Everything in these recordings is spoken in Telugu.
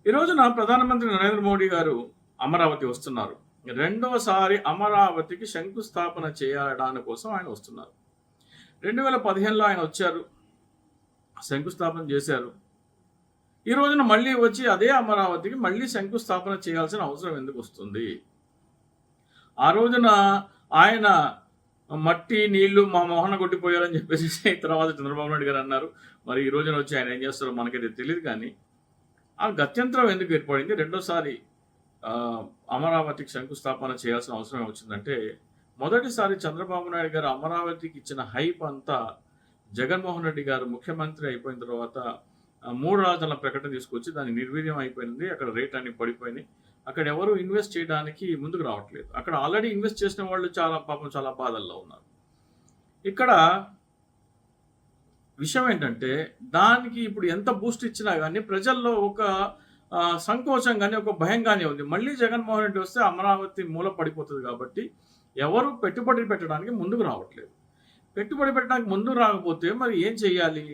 ఈ రోజున ప్రధానమంత్రి నరేంద్ర మోడీ గారు అమరావతి వస్తున్నారు. రెండవసారి అమరావతికి శంకుస్థాపన చేయడానికి కోసం ఆయన వస్తున్నారు. 2015లో ఆయన వచ్చారు. శంకుస్థాపన చేశారు. ఈ రోజున మళ్ళీ వచ్చి అదే అమరావతికి మళ్ళీ శంకుస్థాపన చేయాల్సిన అవసరం ఎందుకు వస్తుంది? ఆ రోజున ఆయన మట్టి, నీళ్లు మా మొహన కొట్టిపోయారని చెప్పేసి తర్వాత చంద్రబాబు నాయుడు గారు అన్నారు. మరి ఈ రోజున వచ్చి ఆయన ఏం చేస్తారో మనకైతే తెలియదు కానీ ఆ గత్యంతరం ఎందుకు ఏర్పడింది? రెండోసారి అమరావతికి శంకుస్థాపన చేయాల్సిన అవసరం వచ్చిందంటే, మొదటిసారి చంద్రబాబు నాయుడు గారు అమరావతికి ఇచ్చిన హైప్ అంతా జగన్మోహన్ రెడ్డి గారు ముఖ్యమంత్రి అయిపోయిన తర్వాత 3 రాజధానుల ప్రకటన తీసుకొచ్చి దాన్ని నిర్వీర్యం అయిపోయింది. అక్కడ రేట్ అన్ని పడిపోయినాయి. అక్కడ ఎవరు ఇన్వెస్ట్ చేయడానికి ముందుకు రావట్లేదు. అక్కడ ఆల్రెడీ ఇన్వెస్ట్ చేసిన వాళ్ళు చాలా బాధల్లో ఉన్నారు. ఇక్కడ విషయం ఏంటంటే, దానికి ఇప్పుడు ఎంత బూస్ట్ ఇచ్చినా కానీ ప్రజల్లో ఒక సంకోచం కానీ, ఒక భయం కానీ ఉంది. మళ్ళీ జగన్మోహన్ రెడ్డి వస్తే అమరావతి మూల పడిపోతుంది కాబట్టి ఎవరు పెట్టుబడి పెట్టడానికి ముందుకు రావట్లేదు. పెట్టుబడి పెట్టడానికి ముందుకు రాకపోతే మరి ఏం చేయాలి?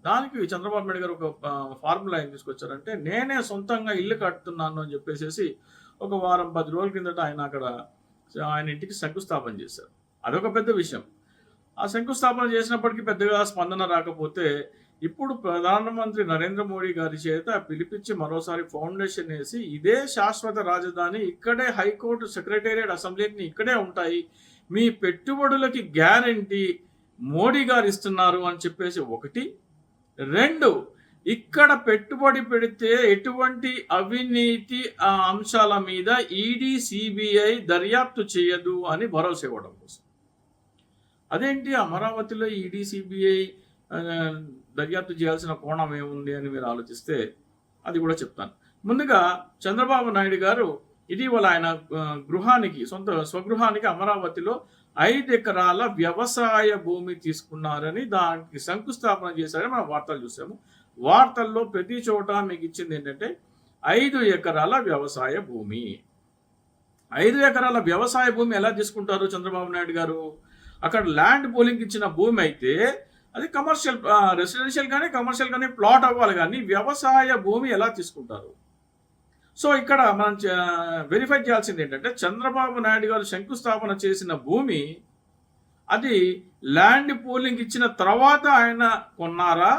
దానికి చంద్రబాబు నాయుడు గారు ఒక ఫార్ములా ఏం తీసుకొచ్చారంటే, నేనే సొంతంగా ఇల్లు కట్టుతున్నాను అని చెప్పేసి ఒక వారం 10 రోజుల కిందట ఆయన ఇంటికి శంకుస్థాపన చేశారు. అదొక పెద్ద విషయం. ఆ శంకుస్థాపన చేసినప్పటికీ పెద్దగా స్పందన రాకపోతే, ఇప్పుడు ప్రధానమంత్రి నరేంద్ర మోడీ గారి చేత పిలిపించి మరోసారి ఫౌండేషన్ వేసి ఇదే శాశ్వత రాజధాని, ఇక్కడే హైకోర్టు, సెక్రటేరియట్, అసెంబ్లీని ఇక్కడే ఉంటాయి, మీ పెట్టుబడులకి గ్యారంటీ మోడీ గారు ఇస్తున్నారు అని చెప్పేసి ఒకటి. 2, ఇక్కడ పెట్టుబడి పెడితే ఎటువంటి అవినీతి అంశాల మీద ఈడీ, సిబిఐ దర్యాప్తు చేయదు అని భరోసా ఇవ్వడం కోసం. అదేంటి అమరావతిలో ఈడీ, సిబిఐ దర్యాప్తు చేయాల్సిన కోణం ఏముంది అని మీరు ఆలోచిస్తే అది కూడా చెప్తాను. ముందుగా చంద్రబాబు నాయుడు గారు ఇటీవల ఆయన స్వగృహానికి అమరావతిలో 5 ఎకరాల వ్యవసాయ భూమి తీసుకున్నారని, దానికి శంకుస్థాపన చేశారని మనం వార్తలు చూసాము. వార్తల్లో ప్రతి చోట మీకు ఇచ్చింది ఏంటంటే 5 ఎకరాల వ్యవసాయ భూమి. 5 ఎకరాల వ్యవసాయ భూమి ఎలా తీసుకుంటారు చంద్రబాబు నాయుడు గారు? అక్కడ ల్యాండ్ పూలింగ్ ఇచ్చిన భూమి అయితే అది కమర్షియల్, రెసిడెన్షియల్ కానీ కమర్షియల్ కానీ ప్లాట్ అవ్వాలి, కానీ వ్యవసాయ భూమి ఎలా తీసుకుంటారు? సో ఇక్కడ మనం వెరిఫై చేయాల్సింది ఏంటంటే, చంద్రబాబు నాయుడు గారు శంకుస్థాపన చేసిన భూమి అది ల్యాండ్ పూలింగ్ ఇచ్చిన తర్వాత ఆయన కొన్నారా,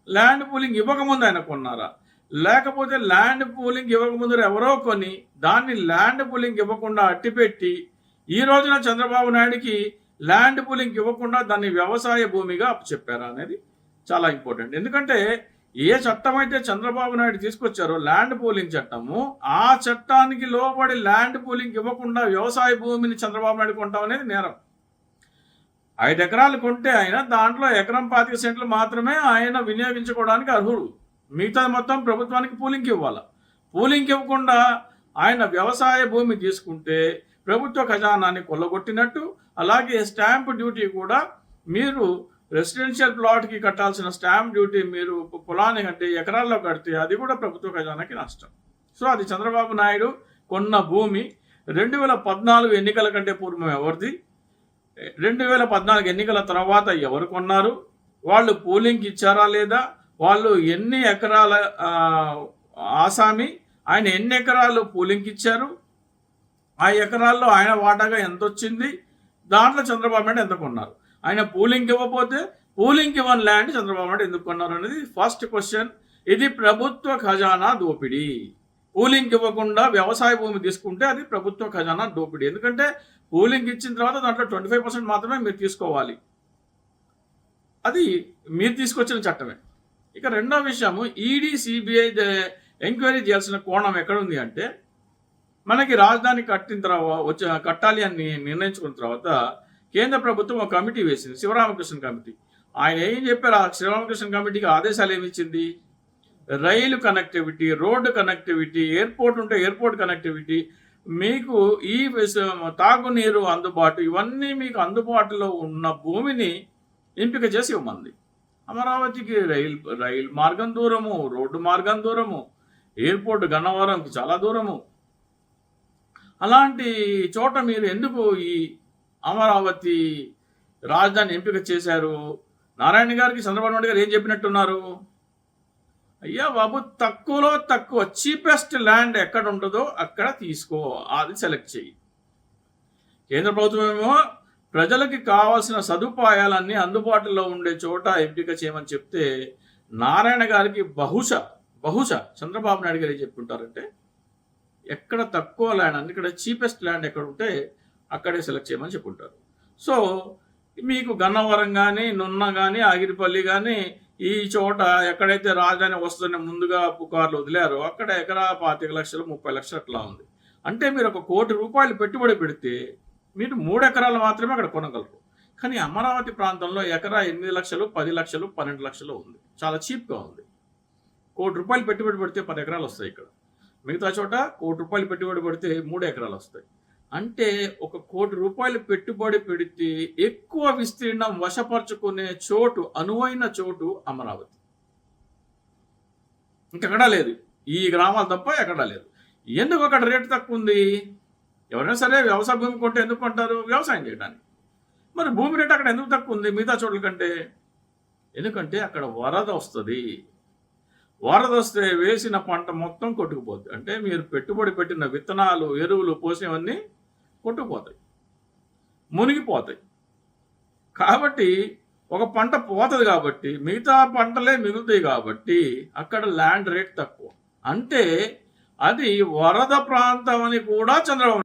ల్యాండ్ పూలింగ్ ఇవ్వకముందు ఆయన కొన్నారా? లేకపోతే ల్యాండ్ పూలింగ్ ఇవ్వకముందు ఎవరో కొని దాన్ని ల్యాండ్ పూలింగ్ ఇవ్వకుండా అట్టిపెట్టి ఈ రోజున చంద్రబాబు నాయుడికి ల్యాండ్ పూలింగ్ ఇవ్వకుండా దాన్ని వ్యవసాయ భూమిగా చెప్పారా అనేది చాలా ఇంపార్టెంట్. ఎందుకంటే ఏ చట్టం అయితే చంద్రబాబు నాయుడు తీసుకొచ్చారో ల్యాండ్ పూలింగ్ చట్టము, ఆ చట్టానికి లోబడి ల్యాండ్ పూలింగ్ ఇవ్వకుండా వ్యవసాయ భూమిని చంద్రబాబు నాయుడు కొంటాం అనేది నేరం. 5 ఎకరాలు కొంటే ఆయన దాంట్లో ఎకరం 25 సెంట్లు మాత్రమే ఆయన వినియోగించుకోవడానికి అర్హుడు. మిగతాది మొత్తం ప్రభుత్వానికి పూలింగ్కి ఇవ్వాలి. పూలింగ్కి ఇవ్వకుండా ఆయన వ్యవసాయ భూమి తీసుకుంటే ప్రభుత్వ ఖజానాన్ని కొల్లగొట్టినట్టు. అలాగే స్టాంప్ డ్యూటీ కూడా, మీరు రెసిడెన్షియల్ ప్లాట్కి కట్టాల్సిన స్టాంప్ డ్యూటీ మీరు పొలాన్ని కంటే ఎకరాల్లో కడితే అది కూడా ప్రభుత్వ ఖజానాకి నష్టం. సో అది చంద్రబాబు నాయుడు కొన్న భూమి 2014 ఎన్నికల కంటే పూర్వం ఎవరిది, 2014 ఎన్నికల తర్వాత ఎవరు కొన్నారు, వాళ్ళు పూలింగ్కి ఇచ్చారా లేదా, వాళ్ళు ఎన్ని ఎకరాల ఆసామి, ఆయన ఎన్ని ఎకరాలు పూలింగ్కి ఇచ్చారు, ఆ ఎకరాల్లో ఆయన వాటాగా ఎంత వచ్చింది, దాంట్లో చంద్రబాబు నాయుడు ఎంత కొన్నారు, ఆయన పూలింగ్ ఇవ్వకపోతే పూలింగ్ ఇవ్వని ల్యాండ్ చంద్రబాబు నాయుడు ఎందుకు కొన్నారు అనేది ఫస్ట్ క్వశ్చన్. ఇది ప్రభుత్వ ఖజానా దోపిడీ. పూలింగ్ ఇవ్వకుండా వ్యవసాయ భూమి తీసుకుంటే అది ప్రభుత్వ ఖజానా దోపిడీ. ఎందుకంటే పూలింగ్ ఇచ్చిన తర్వాత దాంట్లో 25% మాత్రమే మీరు తీసుకోవాలి. అది మీరు తీసుకొచ్చిన చట్టమే. ఇక రెండో విషయము, ఈడీ, సిబిఐ ఎంక్వైరీ చేయాల్సిన కోణం ఎక్కడుంది అంటే, మనకి రాజధాని కట్టాలి అని నిర్ణయించుకున్న తర్వాత కేంద్ర ప్రభుత్వం ఒక కమిటీ వేసింది, శివరామకృష్ణ కమిటీ. ఆయన ఏం చెప్పారు? ఆ శివరామకృష్ణ కమిటీకి ఆదేశాలు ఏమి ఇచ్చింది? రైలు కనెక్టివిటీ, రోడ్డు కనెక్టివిటీ, ఎయిర్పోర్ట్ ఉంటే ఎయిర్పోర్ట్ కనెక్టివిటీ, మీకు ఈ తాగునీరు అందుబాటు, ఇవన్నీ మీకు అందుబాటులో ఉన్న భూమిని ఎంపిక చేసి ఇవ్వమంది. అమరావతికి రైలు మార్గం దూరము, రోడ్డు మార్గం దూరము, ఎయిర్పోర్ట్ గన్నవరంకి చాలా దూరము. అలాంటి చోట మీరు ఎందుకు ఈ అమరావతి రాజధాని ఎంపిక చేశారు? నారాయణ గారికి చంద్రబాబు నాయుడు గారు ఏం చెప్పినట్టున్నారు? అయ్యా బాబు, తక్కువలో తక్కువ చీపెస్ట్ ల్యాండ్ ఎక్కడ ఉంటుందో అక్కడ తీసుకో, అది సెలెక్ట్ చెయ్యి. కేంద్ర ప్రభుత్వం ఏమో ప్రజలకి కావాల్సిన సదుపాయాలన్నీ అందుబాటులో ఉండే చోట ఎంపిక చేయమని చెప్తే, నారాయణ గారికి బహుశా చంద్రబాబు నాయుడు గారు చెప్పుంటారంటే, ఎక్కడ తక్కువ ల్యాండ్ అంటే ఇక్కడ చీపెస్ట్ ల్యాండ్ ఎక్కడ ఉంటే అక్కడే సెలెక్ట్ చేయమని చెప్పుంటారు. సో మీకు గన్నవరం కానీ, నున్న కానీ, ఆగిరిపల్లి కానీ, ఈ చోట ఎక్కడైతే రాజధాని వస్తున్న ముందుగా పుకార్లు వదిలారో అక్కడ ఎకరా 25 లక్షలు 30 లక్షలు అట్లా ఉంది. అంటే మీరు ₹1 కోటి పెట్టుబడి పెడితే మీరు 3 ఎకరాలు మాత్రమే అక్కడ కొనగలరు. కానీ అమరావతి ప్రాంతంలో ఎకరా 8 లక్షలు, 10 లక్షలు, 12 లక్షలు ఉంది. చాలా చీప్గా ఉంది. ₹1 కోటి పెట్టుబడి పెడితే 10 ఎకరాలు వస్తాయి ఇక్కడ. మిగతా చోట ₹1 కోటి పెట్టుబడి పెడితే 3 ఎకరాలు వస్తాయి. అంటే ₹1 కోటి పెట్టుబడి పెడితే ఎక్కువ విస్తీర్ణం వశపరుచుకునే చోటు, అనువైన చోటు అమరావతి. ఇంకెక్కడా లేదు, ఈ గ్రామాలు తప్ప ఎక్కడా లేదు. ఎందుకు అక్కడ రేటు తక్కువ ఉంది? ఎవరైనా సరే వ్యవసాయ భూమి కొంటే ఎందుకు కొంటారు? వ్యవసాయం చేయడానికి. మరి భూమి రేటు అక్కడ ఎందుకు తక్కువ ఉంది మిగతా చోట్ల కంటే? ఎందుకంటే అక్కడ వరద వస్తుంది. వరద వస్తే వేసిన పంట మొత్తం కొట్టుకుపోతుంది. అంటే మీరు పెట్టుబడి పెట్టిన విత్తనాలు, ఎరువులు పోసినవన్నీ కొట్టుకుపోతాయి, మునిగిపోతాయి. కాబట్టి ఒక పంట పోతుంది కాబట్టి మిగతా పంటలే మిగులుతాయి కాబట్టి అక్కడ ల్యాండ్ రేట్ తక్కువ. అంటే అది వరద ప్రాంతం అని కూడా చంద్రబాబు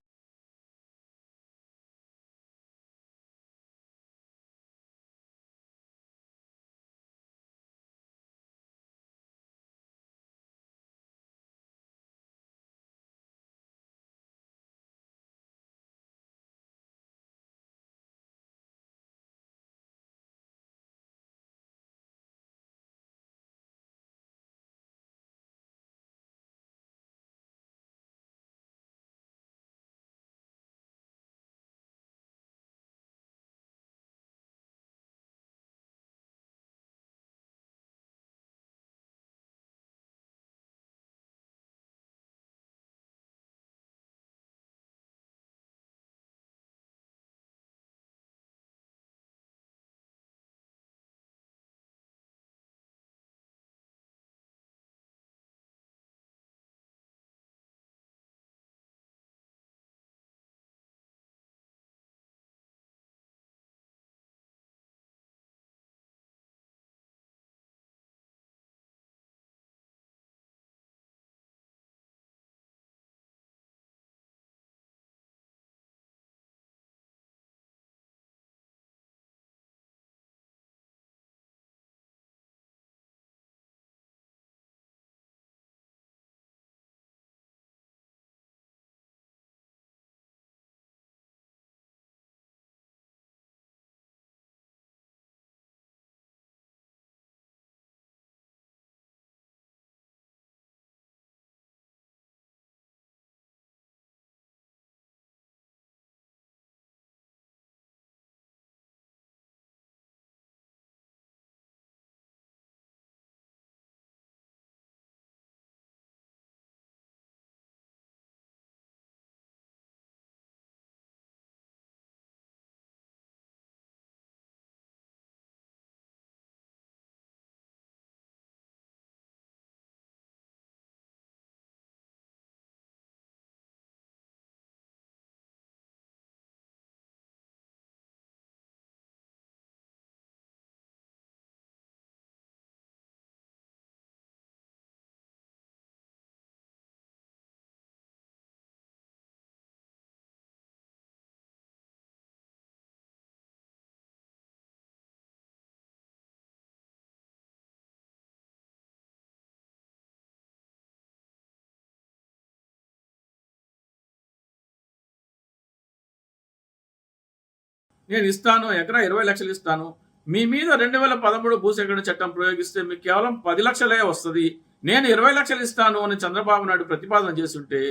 నేను ఇస్తాను, ఎకరా 20 లక్షలు ఇస్తాను, మీ మీద 2013 భూసేకరణ చట్టం ప్రయోగిస్తే మీకు కేవలం 10 లక్షలే వస్తుంది, నేను 20 లక్షలు ఇస్తాను అని చంద్రబాబు నాయుడు ప్రతిపాదన చేస్తుంటే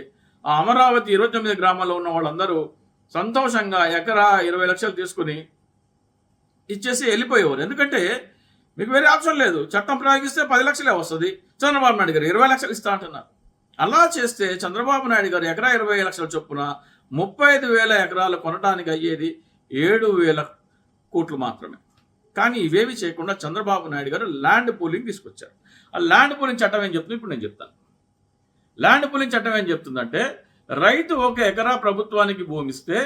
ఆ అమరావతి 29 గ్రామాల్లో ఉన్న వాళ్ళందరూ సంతోషంగా ఎకరా 20 లక్షలు తీసుకుని ఇచ్చేసి వెళ్ళిపోయేవారు. ఎందుకంటే మీకు వేరే ఆప్షన్ లేదు. చట్టం ప్రయోగిస్తే 10 లక్షలే వస్తుంది, చంద్రబాబు నాయుడు గారు 20 లక్షలు ఇస్తా అంటున్నారు. అలా చేస్తే చంద్రబాబు నాయుడు గారు ఎకరా 20 లక్షల చొప్పున 35,000 ఎకరాలు కొనడానికి అయ్యేది 7,000 కోట్లు మాత్రమే. కానీ ఇవేవి చేయకుండా చంద్రబాబు నాయుడు గారు ల్యాండ్ పూలింగ్ తీసుకొచ్చారు. ఆ ల్యాండ్ పూలింగ్ చట్టం ఏం చెప్తుంది ఇప్పుడు నేను చెప్తాను. ల్యాండ్ పూలింగ్ చట్టం ఏం చెప్తుందంటే, రైతు 1 ఎకరా ప్రభుత్వానికి భూమిస్తే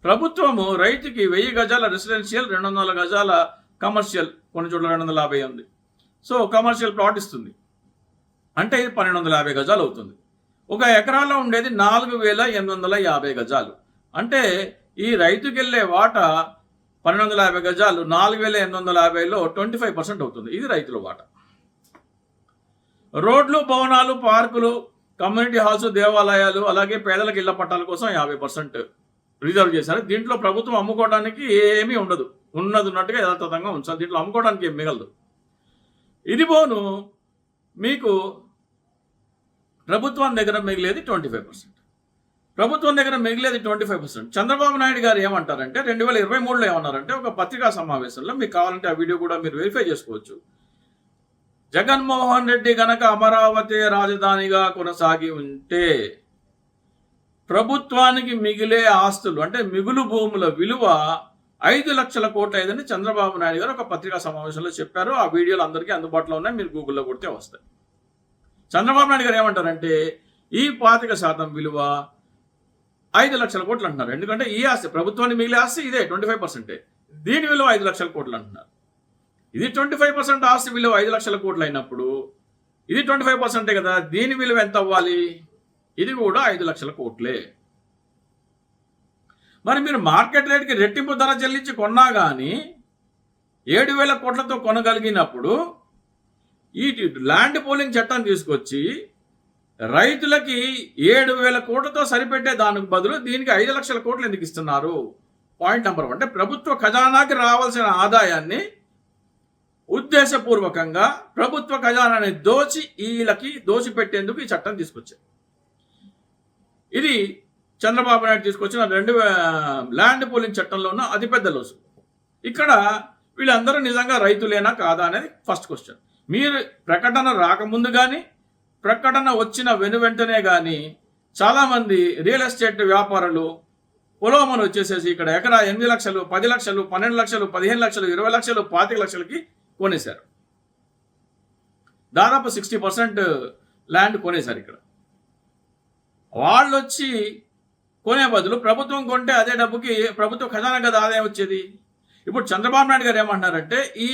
ప్రభుత్వము రైతుకి 1000 గజాల రెసిడెన్షియల్, 200 గజాల కమర్షియల్, కొన్ని చోట్ల 250 ఉంది, సో కమర్షియల్ ప్లాట్ ఇస్తుంది. అంటే ఇది 1250 గజాలు అవుతుంది. 1 ఎకరాలో ఉండేది 4850 గజాలు. అంటే ఈ రైతుకి వెళ్ళే వాటా 1250 గజాలు, 4850లో 25% అవుతుంది. ఇది రైతుల వాటా. రోడ్లు, భవనాలు, పార్కులు, కమ్యూనిటీ హాల్స్, దేవాలయాలు, అలాగే పేదలకు ఇళ్ల పట్టాల కోసం 50% రిజర్వ్ చేశారు. దీంట్లో ప్రభుత్వం అమ్ముకోవడానికి ఏమీ ఉండదు, ఉన్నట్టుగా యథాతథంగా ఉంచాలి. దీంట్లో అమ్ముకోవడానికి ఏం మిగలదు. ఇది పోను మీకు ప్రభుత్వం దగ్గర మిగిలేది 25%. ప్రభుత్వం దగ్గర మిగిలేది 25%. చంద్రబాబు నాయుడు గారు ఏమంటారంటే 2023లో ఏమన్నారంటే, ఒక పత్రికా సమావేశంలో, మీకు కావాలంటే ఆ వీడియో కూడా మీరు వెరిఫై చేసుకోవచ్చు, జగన్మోహన్ రెడ్డి గనక అమరావతి రాజధానిగా కొనసాగి ఉంటే ప్రభుత్వానికి మిగిలే ఆస్తులు అంటే మిగులు భూముల విలువ 5 లక్షల కోట్లు అయిందని చంద్రబాబు నాయుడు గారు ఒక పత్రికా సమావేశంలో చెప్పారు. ఆ వీడియోలు అందరికీ అందుబాటులో ఉన్నాయి, మీరు గూగుల్లో కొడితే వస్తాయి. చంద్రబాబు నాయుడు గారు ఏమంటారంటే, ఈ 25% విలువ 5 లక్షల కోట్లు అంటున్నారు. ఎందుకంటే ఈ ఆస్తి, ప్రభుత్వానికి మిగిలే ఆస్తి ఇదే 25%, దీని విలువ 5 లక్షల కోట్లు అంటున్నారు. ఇది 25% ఆస్తి విలువ 5 లక్షల కోట్లు అయినప్పుడు ఇది 25% కదా, దీని విలువ ఎంత అవ్వాలి? ఇది కూడా 5 లక్షల కోట్లే. మరి మీరు మార్కెట్ రేట్కి రెట్టింపు ధర చెల్లించి కొన్నా కానీ 7,000 కోట్లతో కొనగలిగినప్పుడు ఈ ల్యాండ్ పూలింగ్ చట్టం తీసుకొచ్చి రైతులకి 7,000 కోట్లతో సరిపెట్టే దానికి బదులు దీనికి 5 లక్షల కోట్లు ఎందుకు ఇస్తున్నారు? Point number 1. అంటే ప్రభుత్వ ఖజానాకి రావాల్సిన ఆదాయాన్ని ఉద్దేశపూర్వకంగా ప్రభుత్వ ఖజానాన్ని వీళ్ళకి దోచిపెట్టేందుకు ఈ చట్టం తీసుకొచ్చారు. ఇది చంద్రబాబు నాయుడు తీసుకొచ్చిన ల్యాండ్ పూలింగ్ చట్టంలో ఉన్న అతిపెద్ద లోసు. ఇక్కడ వీళ్ళందరూ నిజంగా రైతులేనా కాదా అనేది ఫస్ట్ క్వశ్చన్. మీరు ప్రకటన రాకముందు కానీ ప్రకటన వచ్చిన వెనువెంటనే కానీ చాలామంది రియల్ ఎస్టేట్ వ్యాపారులు పొలమని వచ్చేసేసి ఇక్కడ ఎకరా 8 లక్షలు, 10 లక్షలు, 12 లక్షలు, 15 లక్షలు, 20 లక్షలు, 25 లక్షలకి కొనేశారు. దాదాపు 60% ల్యాండ్ కొనేశారు. ఇక్కడ వాళ్ళు వచ్చి కొనే బదులు ప్రభుత్వం కొంటే అదే డబ్బుకి ప్రభుత్వ ఖజానా కదా ఆదాయం వచ్చేది. ఇప్పుడు చంద్రబాబు నాయుడు గారు ఏమంటున్నారంటే, ఈ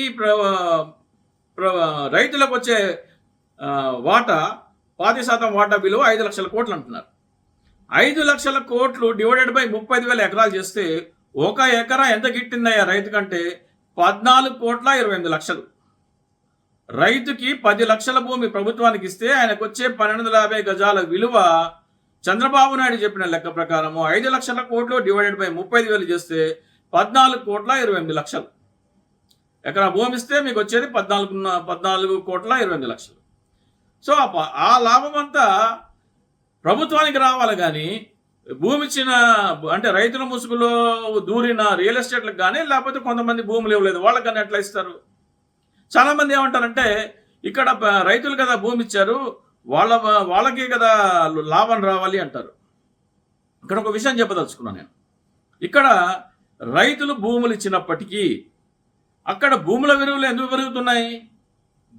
రైతులకు వచ్చే వాటా 10% వాటా విలువ 5 లక్షల కోట్లు అంటున్నారు. 5 లక్షల కోట్లు డివైడెడ్ బై 35,000 ఎకరాలు చేస్తే 1 ఎకరా ఎంత గిట్టిందయ్యా రైతు కంటే? 14,28,00,000. రైతుకి 10 లక్షల భూమి ప్రభుత్వానికి ఇస్తే ఆయనకు వచ్చే 1250 గజాల విలువ చంద్రబాబు నాయుడు చెప్పిన లెక్క ప్రకారము 5 లక్షల కోట్లు డివైడెడ్ బై 35,000 చేస్తే 14,28,00,000. ఎకరా భూమి ఇస్తే మీకు వచ్చేది 14,28,00,000. సో ఆ లాభం అంతా ప్రభుత్వానికి రావాలి కానీ భూమి ఇచ్చిన అంటే రైతుల ముసుగులో దూరిన రియల్ ఎస్టేట్లకు కానీ లేకపోతే కొంతమంది భూములు ఇవ్వలేదు వాళ్ళకి కానీ ఎట్లా ఇస్తారు? చాలామంది ఏమంటారంటే, ఇక్కడ రైతులు కదా భూమి ఇచ్చారు, వాళ్ళకి కదా లాభం రావాలి అంటారు. ఇక్కడ ఒక విషయం చెప్పదలుచుకున్నాను నేను. ఇక్కడ రైతులు భూములు ఇచ్చినప్పటికీ అక్కడ భూముల విలువలు ఎందుకు పెరుగుతున్నాయి?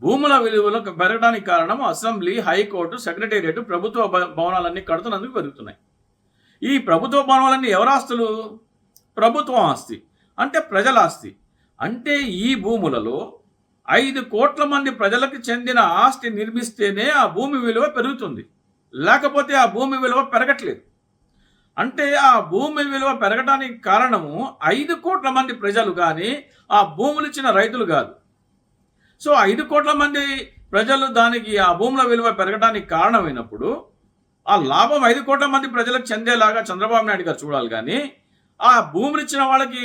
భూముల విలువలు పెరగడానికి కారణం అసెంబ్లీ, హైకోర్టు, సెక్రటేరియట్, ప్రభుత్వ భవనాలన్నీ కడుతున్నందుకు పెరుగుతున్నాయి. ఈ ప్రభుత్వ భవనాలన్నీ ఎవరి ఆస్తులు? ప్రభుత్వం ఆస్తి, అంటే ప్రజల ఆస్తి. అంటే ఈ భూములలో 5 కోట్ల మంది ప్రజలకు చెందిన ఆస్తి నిర్మిస్తేనే ఆ భూమి విలువ పెరుగుతుంది, లేకపోతే ఆ భూమి విలువ పెరగట్లేదు. అంటే ఆ భూమి విలువ పెరగడానికి కారణము 5 కోట్ల మంది ప్రజలు కానీ ఆ భూములు ఇచ్చిన రైతులు కాదు. సో 5 కోట్ల మంది ప్రజలు దానికి ఆ భూముల విలువ పెరగడానికి కారణమైనప్పుడు ఆ లాభం 5 కోట్ల మంది ప్రజలకు చెందేలాగా చంద్రబాబు నాయుడు గారు చూడాలి కానీ ఆ భూములు ఇచ్చిన వాళ్ళకి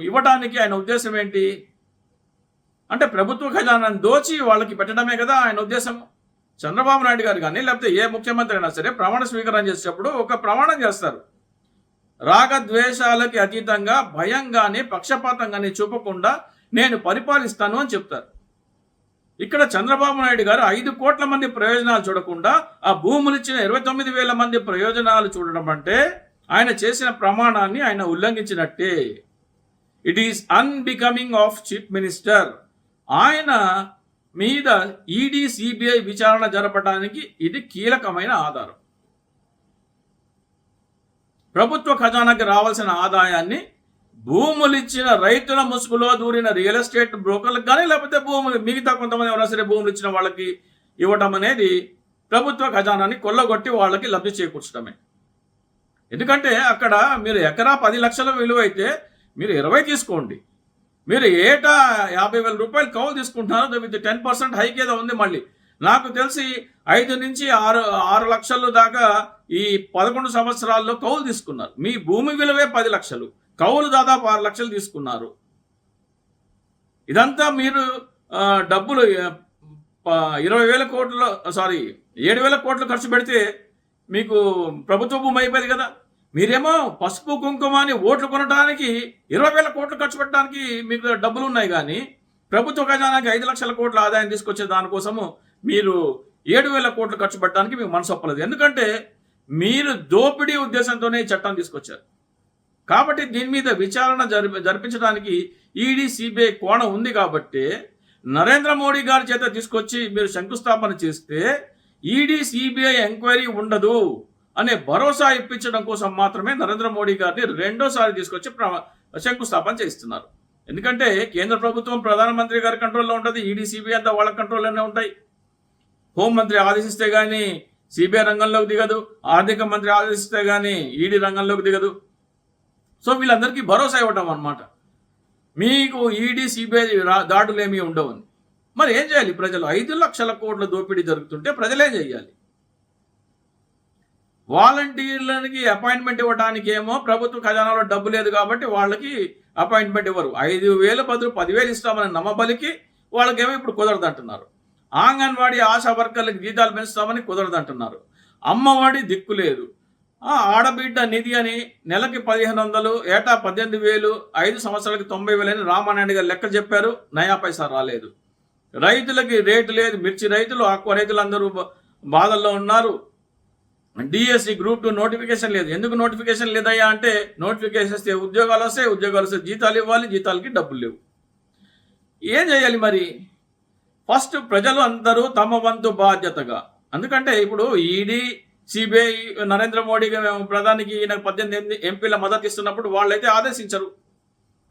ఇవ్వడానికి ఆయన ఉద్దేశం ఏంటి? అంటే ప్రభుత్వ ఖజానాన్ని దోచి వాళ్ళకి పెట్టడమే కదా ఆయన ఉద్దేశం. చంద్రబాబు నాయుడు గారు కానీ లేకపోతే ఏ ముఖ్యమంత్రి అయినా సరే ప్రమాణ స్వీకారం చేసేటప్పుడు ఒక ప్రమాణం చేస్తారు. రాగద్వేషాలకి అతీతంగా, భయంగానే, పక్షపాతంగానే చూపకుండా నేను పరిపాలిస్తాను అని చెప్తారు. ఇక్కడ చంద్రబాబు నాయుడు గారు 5 కోట్ల మంది ప్రయోజనాలు చూడకుండా ఆ భూములు ఇచ్చిన 29,000 మంది ప్రయోజనాలు చూడడం అంటే ఆయన చేసిన ప్రమాణాన్ని ఆయన ఉల్లంఘించినట్టే. It is unbecoming of chief minister. ఆయన మీద ఈడీ సిబిఐ విచారణ జరపడానికి ఇది కీలకమైన ఆధారం. ప్రభుత్వ ఖజానాకి రావాల్సిన ఆదాయాన్ని భూములు ఇచ్చిన రైతుల ముసుగులో దూరిన రియల్ ఎస్టేట్ బ్రోకర్లకు కానీ, లేకపోతే భూములు మిగతా కొంతమంది ఎవరైనా సరే భూములు ఇచ్చిన వాళ్ళకి ఇవ్వటం అనేది ప్రభుత్వ ఖజానాన్ని కొల్లగొట్టి వాళ్ళకి లబ్ధి చేకూర్చడమే. ఎందుకంటే అక్కడ మీరు ఎకరా 10 లక్షల విలువ అయితే మీరు 20 తీసుకోండి. మీరు ఏటా 50,000 రూపాయలు కౌలు తీసుకుంటున్నారు. విత్ 10% హైక్ ఏదో ఉంది. మళ్ళీ నాకు తెలిసి 5 నుంచి 6 లక్షలు దాకా ఈ 11 సంవత్సరాల్లో కౌలు తీసుకున్నారు. మీ భూమి విలువే 10 లక్షలు, కౌలు దాదాపు 6 లక్షలు తీసుకున్నారు. ఇదంతా మీరు డబ్బులు 20,000 కోట్లు 7,000 కోట్లు ఖర్చు పెడితే మీకు ప్రభుత్వ భూమి అయిపోయింది కదా. మీరేమో పసుపు కుంకుమ అని ఓట్లు కొనడానికి 20,000 కోట్లు ఖర్చు పెట్టడానికి మీకు డబ్బులు ఉన్నాయి, కానీ ప్రభుత్వ ఖజానాకి 5 లక్షల కోట్ల ఆదాయం తీసుకొచ్చే దానికోసము మీరు 7,000 కోట్లు ఖర్చు పెట్టడానికి మీకు మనసు ఒప్పలేదు. ఎందుకంటే మీరు దోపిడీ ఉద్దేశంతోనే ఈ చట్టం తీసుకొచ్చారు. కాబట్టి దీని మీద విచారణ జరిపించడానికి ఈడీ సిబిఐ కోణం ఉంది. కాబట్టి నరేంద్ర మోడీ గారి చేత తీసుకొచ్చి మీరు శంకుస్థాపన చేస్తే ఈడీ సిబిఐ ఎంక్వైరీ ఉండదు అనే భరోసా ఇప్పించడం కోసం మాత్రమే నరేంద్ర మోడీ గారిని రెండోసారి తీసుకొచ్చి శంకుస్థాపన చేస్తున్నారు. ఎందుకంటే కేంద్ర ప్రభుత్వం ప్రధానమంత్రి గారి కంట్రోల్లో ఉంటుంది, ఈడీ సిబిఐ అంతా వాళ్ళ కంట్రోల్లోనే ఉంటాయి. హోంమంత్రి ఆదేశిస్తే కానీ సిబిఐ రంగంలోకి దిగదు, ఆర్థిక మంత్రి ఆదేశిస్తే కానీ ఈడీ రంగంలోకి దిగదు. సో వీళ్ళందరికీ భరోసా ఇవ్వటం అన్నమాట, మీకు ఈడీ సిబిఐ దాడులు ఏమీ ఉండవని. మరి ఏం చేయాలి ప్రజలు? 5 లక్షల కోట్ల దోపిడీ జరుగుతుంటే ప్రజలేం చేయాలి? వాలంటీర్లకి అపాయింట్మెంట్ ఇవ్వడానికి ఏమో ప్రభుత్వ ఖజానాలో డబ్బు లేదు కాబట్టి వాళ్ళకి అపాయింట్మెంట్ ఇవ్వరు. 5,000 బదులు 10,000 ఇస్తామని నమ్మబలికి వాళ్ళకేమో ఇప్పుడు కుదరదు అంటున్నారు. ఆంగన్వాడీ ఆశా వర్కర్లకు జీతాలు పెంచుతామని కుదరదు అంటున్నారు. అమ్మఒడి దిక్కు లేదు. ఆడబిడ్డ నిధి అని నెలకి 1,500, ఏటా 18,000, 5 సంవత్సరాలకి 90,000 అని రామానాయుడు గారు లెక్క చెప్పారు. నయా పైసా రాలేదు. రైతులకి రేటు లేదు. మిర్చి రైతులు, ఆక్వా రైతులు అందరూ బాధల్లో ఉన్నారు. డిఎస్సి గ్రూప్ 2 నోటిఫికేషన్ లేదు. ఎందుకు నోటిఫికేషన్ లేదయ్యా అంటే, నోటిఫికేషన్ ఇస్తే ఉద్యోగాలు వస్తే జీతాలు ఇవ్వాలి, జీతాలకి డబ్బులు లేవు. ఏం చేయాలి మరి? ఫస్ట్ ప్రజలు అందరూ తమ వంతు బాధ్యతగా, ఎందుకంటే ఇప్పుడు ఈడీ సిబిఐ నరేంద్ర మోడీ ప్రధానికి ఈయనకు 18 ఎంపీల మద్దతు ఇస్తున్నప్పుడు వాళ్ళైతే ఆదేశించరు.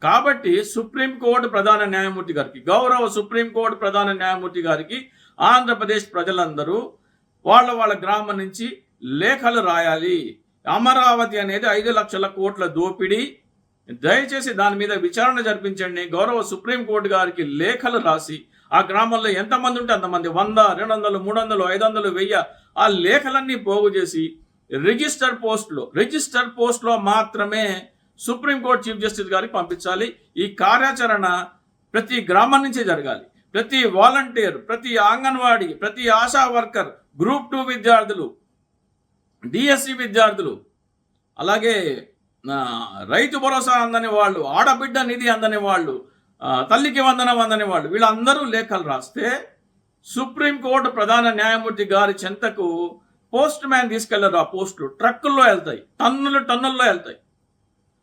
కాబట్టి సుప్రీంకోర్టు ప్రధాన న్యాయమూర్తి గారికి, గౌరవ సుప్రీంకోర్టు ప్రధాన న్యాయమూర్తి గారికి ఆంధ్రప్రదేశ్ ప్రజలందరూ వాళ్ళ గ్రామం నుంచి లేఖలు రాయాలి. అమరావతి అనేది 5 లక్షల కోట్ల దోపిడీ, దయచేసి దాని మీద విచారణ జరిపించండి. గౌరవ సుప్రీంకోర్టు గారికి లేఖలు రాసి ఆ గ్రామంలో ఎంతమంది ఉంటే అంతమంది, 100, 200, 300, 500, 1000 ఆ లేఖలన్నీ పోగు చేసి రిజిస్టర్ పోస్ట్లో మాత్రమే సుప్రీంకోర్టు చీఫ్ జస్టిస్ గారికి పంపించాలి. ఈ కార్యాచరణ ప్రతి గ్రామం నుంచే జరగాలి. ప్రతి వాలంటీర్, ప్రతి అంగన్వాడీ, ప్రతి ఆశా వర్కర్, గ్రూప్ 2 విద్యార్థులు, డిఎస్సి విద్యార్థులు, అలాగే రైతు భరోసా అందని వాళ్ళు, ఆడబిడ్డ నిధి అందని వాళ్ళు, తల్లికి వందనం అందని వాళ్ళు, వీళ్ళందరూ లేఖలు రాస్తే సుప్రీంకోర్టు ప్రధాన న్యాయమూర్తి గారి చెంతకు పోస్ట్ మ్యాన్ తీసుకెళ్లరు. ఆ పోస్టులు ట్రక్కుల్లో వెళ్తాయి, టన్నుల్లో వెళ్తాయి.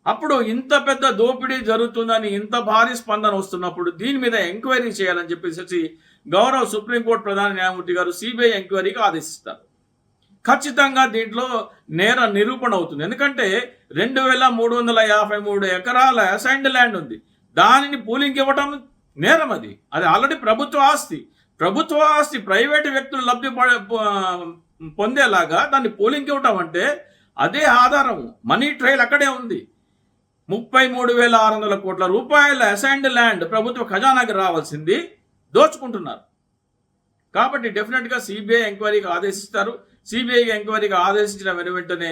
అప్పుడు ఇంత పెద్ద దోపిడీ జరుగుతుందని, ఇంత భారీ స్పందన వస్తున్నప్పుడు దీని మీద ఎంక్వైరీ చేయాలని చెప్పేసి గౌరవ సుప్రీంకోర్టు ప్రధాన న్యాయమూర్తి గారు సిబిఐ ఎంక్వైరీకి ఆదేశిస్తారు. ఖచ్చితంగా దీంట్లో నేర నిరూపణ అవుతుంది. ఎందుకంటే 2,353 ఎకరాల అసైన్డ్ ల్యాండ్ ఉంది. దానిని పూలింగ్ ఇవ్వటం నేరం. అది ఆల్రెడీ ప్రభుత్వ ఆస్తి ప్రైవేటు వ్యక్తులు లబ్ధి పొందేలాగా దాన్ని పూలింగ్ ఇవ్వటం అంటే అదే ఆధారం. మనీ ట్రైల్ అక్కడే ఉంది. 33,600 కోట్ల రూపాయల అసైన్డ్ ల్యాండ్ ప్రభుత్వ ఖజానాకి రావాల్సింది దోచుకుంటున్నారు. కాబట్టి డెఫినెట్గా సిబిఐ ఎంక్వైరీకి ఆదేశిస్తారు. సిబిఐ ఎంక్వైరీకి ఆదేశించిన వెంటనే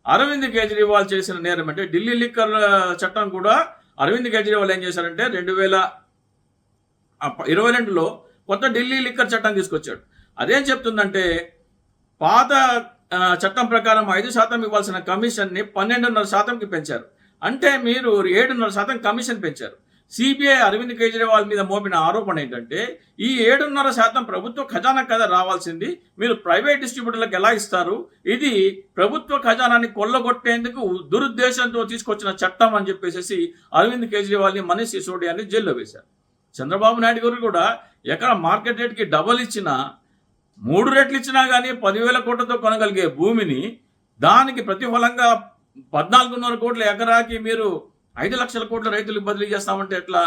అరవింద్ కేజ్రీవాల్ చేసిన నేరం అంటే ఢిల్లీ లిక్కర్ చట్టం కూడా అరవింద్ కేజ్రీవాల్ ఏం చేశారంటే 2022లో కొత్త ఢిల్లీ లిక్కర్ చట్టం తీసుకొచ్చాడు. అదేం చెప్తుందంటే పాత చట్టం ప్రకారం 5% ఇవ్వాల్సిన కమిషన్ని 12.5%కి పెంచారు. అంటే మీరు 7.5% కమిషన్ పెంచారు. సిబిఐ అరవింద్ కేజ్రీవాల్ మీద మోపిన ఆరోపణ ఏంటంటే ఈ 7.5% ప్రభుత్వ ఖజానా కదా రావాల్సింది, మీరు ప్రైవేట్ డిస్ట్రిబ్యూటర్లకు ఎలా ఇస్తారు, ఇది ప్రభుత్వ ఖజానాన్ని కొల్లగొట్టేందుకు దురుద్దేశంతో తీసుకొచ్చిన చట్టం అని చెప్పేసి అరవింద్ కేజ్రీవాల్ని, మనీష్ సిసోడియాని జైల్లో వేశారు. చంద్రబాబు నాయుడు గారు కూడా ఎక్కడ మార్కెట్ రేట్కి డబల్ ఇచ్చినా, 3 రెట్లు ఇచ్చినా కానీ 10,000 కోట్లతో కొనగలిగే భూమిని దానికి ప్రతిఫలంగా 14.5 కోట్ల ఎకరాకి మీరు 5 లక్షల కోట్ల రైతులకు బదిలీ చేస్తామంటే ఎట్లా?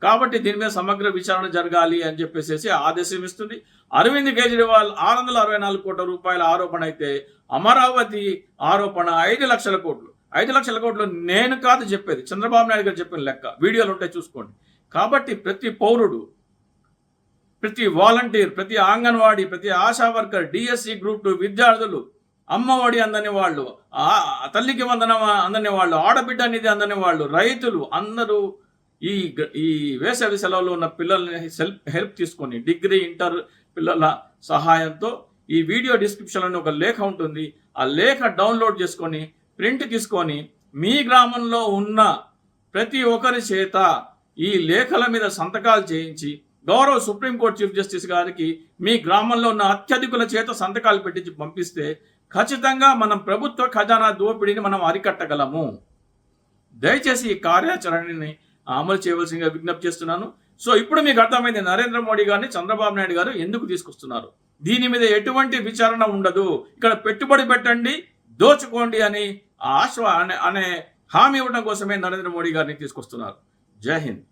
కాబట్టి దీని మీద సమగ్ర విచారణ జరగాలి అని చెప్పేసి ఆదేశం ఇస్తుంది. అరవింద్ కేజ్రీవాల్ 664 కోట్ల రూపాయల ఆరోపణ అయితే, అమరావతి ఆరోపణ 5 లక్షల కోట్లు. 5 లక్షల కోట్లు నేను కాదు చెప్పేది, చంద్రబాబు నాయుడు గారు చెప్పిన లెక్క. వీడియోలు ఉంటాయి చూసుకోండి. కాబట్టి ప్రతి పౌరుడు, ప్రతి వాలంటీర్, ప్రతి అంగన్వాడీ, ప్రతి ఆశా వర్కర్, డిఎస్సి గ్రూప్ 2 విద్యార్థులు, అమ్మఒడి అందని వాళ్ళు, తల్లికి వందనం అందని వాళ్ళు, ఆడబిడ్డ నిధి అందని వాళ్ళు, రైతులు అందరూ ఈ వేసవి సెలవులో ఉన్న పిల్లల్ని హెల్ప్ తీసుకొని, డిగ్రీ ఇంటర్ పిల్లల సహాయంతో ఈ వీడియో డిస్క్రిప్షన్లో ఒక లేఖ ఉంటుంది. ఆ లేఖ డౌన్లోడ్ చేసుకొని, ప్రింట్ తీసుకొని, మీ గ్రామంలో ఉన్న ప్రతి ఒక్కరి చేత ఈ లేఖల మీద సంతకాలు చేయించి, గౌరవ సుప్రీంకోర్టు చీఫ్ జస్టిస్ గారికి మీ గ్రామంలో ఉన్న అత్యధికుల చేత సంతకాలు పెట్టించి పంపిస్తే ఖచ్చితంగా మనం ప్రభుత్వ ఖజానా దోపిడీని మనం అరికట్టగలము. దయచేసి ఈ కార్యాచరణని అమలు చేయవలసిందిగా విజ్ఞప్తి చేస్తున్నాను. సో ఇప్పుడు మీకు అర్థమైంది నరేంద్ర మోడీ గారిని చంద్రబాబు నాయుడు గారు ఎందుకు తీసుకొస్తున్నారు. దీని మీద ఎటువంటి విచారణ ఉండదు, ఇక్కడ పెట్టుబడి పెట్టండి, దోచుకోండి అని అనే హామీ ఇవ్వడం కోసమే నరేంద్ర మోడీ గారిని తీసుకొస్తున్నారు. జై హింద్.